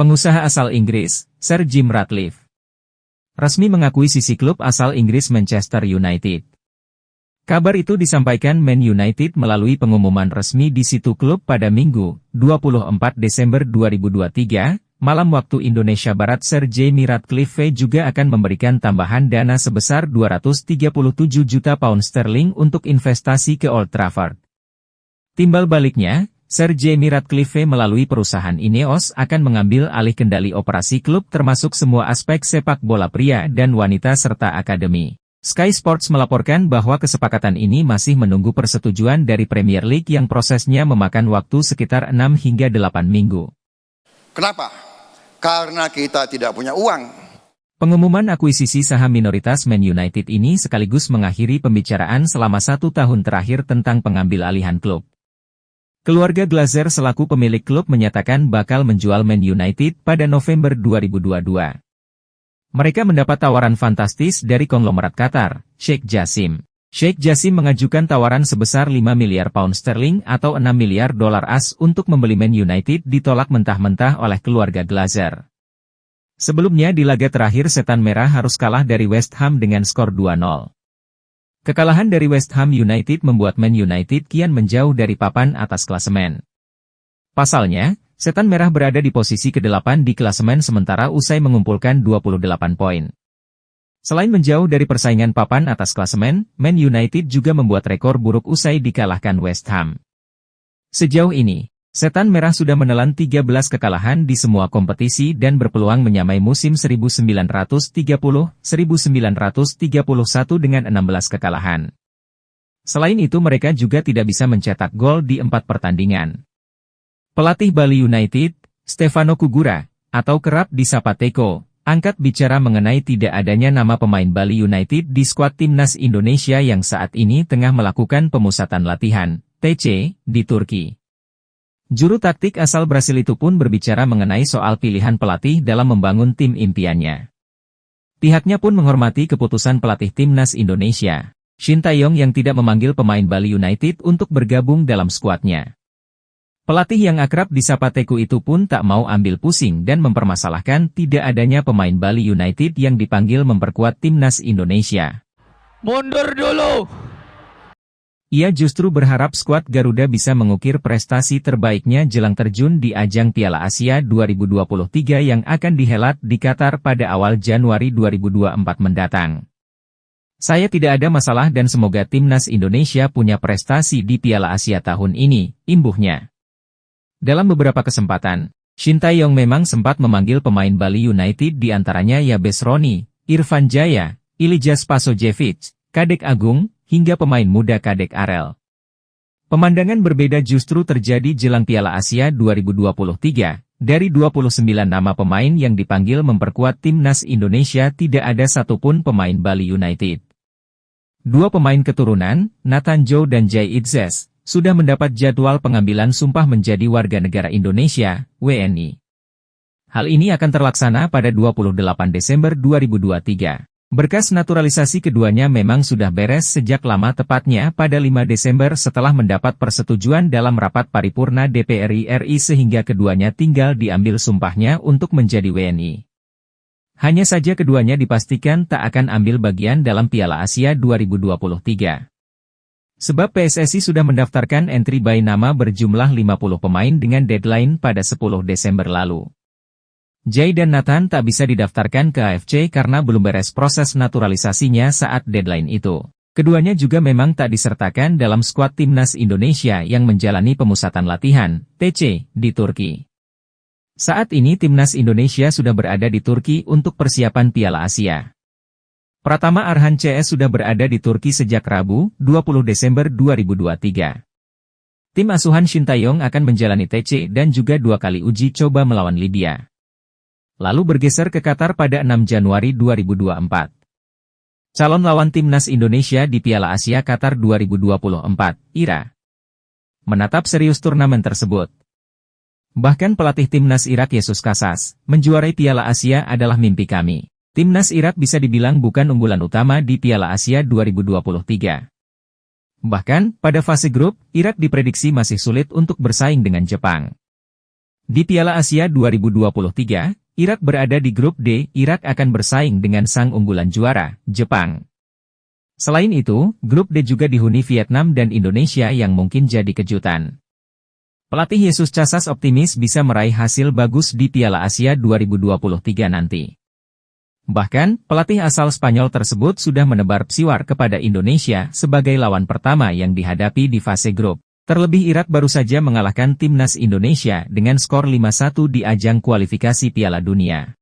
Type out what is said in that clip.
Pengusaha asal Inggris, Sir Jim Ratcliffe, resmi mengakui sisi klub asal Inggris Manchester United. Kabar itu disampaikan Man United melalui pengumuman resmi di situ klub pada Minggu, 24 Desember 2023, malam waktu Indonesia Barat. Sir Jamie Ratcliffe juga akan memberikan tambahan dana sebesar 237 juta pound sterling untuk investasi ke Old Trafford. Timbal baliknya, Sir Jamie Ratcliffe melalui perusahaan Ineos akan mengambil alih kendali operasi klub termasuk semua aspek sepak bola pria dan wanita serta akademi. Sky Sports melaporkan bahwa kesepakatan ini masih menunggu persetujuan dari Premier League yang prosesnya memakan waktu sekitar 6 hingga 8 minggu. Kenapa? Karena kita tidak punya uang. Pengumuman akuisisi saham minoritas Man United ini sekaligus mengakhiri pembicaraan selama 1 tahun terakhir tentang pengambil alihan klub. Keluarga Glazer selaku pemilik klub menyatakan bakal menjual Man United pada November 2022. Mereka mendapat tawaran fantastis dari konglomerat Qatar, Sheikh Jassim. Sheikh Jassim mengajukan tawaran sebesar 5 miliar pound sterling atau 6 miliar dolar AS untuk membeli Man United, ditolak mentah-mentah oleh keluarga Glazer. Sebelumnya di laga terakhir Setan Merah harus kalah dari West Ham dengan skor 2-0. Kekalahan dari West Ham United membuat Man United kian menjauh dari papan atas klasemen. Pasalnya, Setan Merah berada di posisi ke-8 di klasemen sementara usai mengumpulkan 28 poin. Selain menjauh dari persaingan papan atas klasemen, Man United juga membuat rekor buruk usai dikalahkan West Ham. Sejauh ini, Setan Merah sudah menelan 13 kekalahan di semua kompetisi dan berpeluang menyamai musim 1930-1931 dengan 16 kekalahan. Selain itu mereka juga tidak bisa mencetak gol di 4 pertandingan. Pelatih Bali United, Stefano Kugura, atau kerap disapa Teko, angkat bicara mengenai tidak adanya nama pemain Bali United di skuad timnas Indonesia yang saat ini tengah melakukan pemusatan latihan, TC, di Turki. Juru taktik asal Brasil itu pun berbicara mengenai soal pilihan pelatih dalam membangun tim impiannya. Pihaknya pun menghormati keputusan pelatih timnas Indonesia, Shin Tae-yong yang tidak memanggil pemain Bali United untuk bergabung dalam skuadnya. Pelatih yang akrab disapa Teku itu pun tak mau ambil pusing dan mempermasalahkan tidak adanya pemain Bali United yang dipanggil memperkuat timnas Indonesia. Mundur dulu! Ia justru berharap skuad Garuda bisa mengukir prestasi terbaiknya jelang terjun di ajang Piala Asia 2023 yang akan dihelat di Qatar pada awal Januari 2024 mendatang. Saya tidak ada masalah dan semoga timnas Indonesia punya prestasi di Piala Asia tahun ini, imbuhnya. Dalam beberapa kesempatan, Shin Tae-yong memang sempat memanggil pemain Bali United di antaranya Yabes Roni, Irfan Jaya, Ilijas Pasojevic, Kadek Agung, hingga pemain muda Kadek Arel. Pemandangan berbeda justru terjadi jelang Piala Asia 2023. Dari 29 nama pemain yang dipanggil memperkuat timnas Indonesia tidak ada satupun pemain Bali United. 2 pemain keturunan, Nathan Joe dan Jay Idzes, sudah mendapat jadwal pengambilan sumpah menjadi warga negara Indonesia, WNI. Hal ini akan terlaksana pada 28 Desember 2023. Berkas naturalisasi keduanya memang sudah beres sejak lama, tepatnya pada 5 Desember setelah mendapat persetujuan dalam rapat paripurna DPR RI sehingga keduanya tinggal diambil sumpahnya untuk menjadi WNI. Hanya saja keduanya dipastikan tak akan ambil bagian dalam Piala Asia 2023. Sebab PSSI sudah mendaftarkan entry by nama berjumlah 50 pemain dengan deadline pada 10 Desember lalu. Jay dan Nathan tak bisa didaftarkan ke AFC karena belum beres proses naturalisasinya saat deadline itu. Keduanya juga memang tak disertakan dalam skuad timnas Indonesia yang menjalani pemusatan latihan, TC, di Turki. Saat ini timnas Indonesia sudah berada di Turki untuk persiapan Piala Asia. Pratama Arhan CS sudah berada di Turki sejak Rabu, 20 Desember 2023. Tim asuhan Shin Tae-yong akan menjalani TC dan juga 2 kali uji coba melawan Libya. Lalu bergeser ke Qatar pada 6 Januari 2024. Calon lawan timnas Indonesia di Piala Asia Qatar 2024, IRA. Menatap serius turnamen tersebut. Bahkan pelatih timnas Irak Yesus Casas, menjuarai Piala Asia adalah mimpi kami. Timnas Irak bisa dibilang bukan unggulan utama di Piala Asia 2023. Bahkan, pada fase grup, Irak diprediksi masih sulit untuk bersaing dengan Jepang. Di Piala Asia 2023, Irak berada di grup D. Irak akan bersaing dengan sang unggulan juara, Jepang. Selain itu, grup D juga dihuni Vietnam dan Indonesia yang mungkin jadi kejutan. Pelatih Yesus Casas optimis bisa meraih hasil bagus di Piala Asia 2023 nanti. Bahkan, pelatih asal Spanyol tersebut sudah menebar psiwar kepada Indonesia sebagai lawan pertama yang dihadapi di fase grup. Terlebih Irak baru saja mengalahkan timnas Indonesia dengan skor 5-1 di ajang kualifikasi Piala Dunia.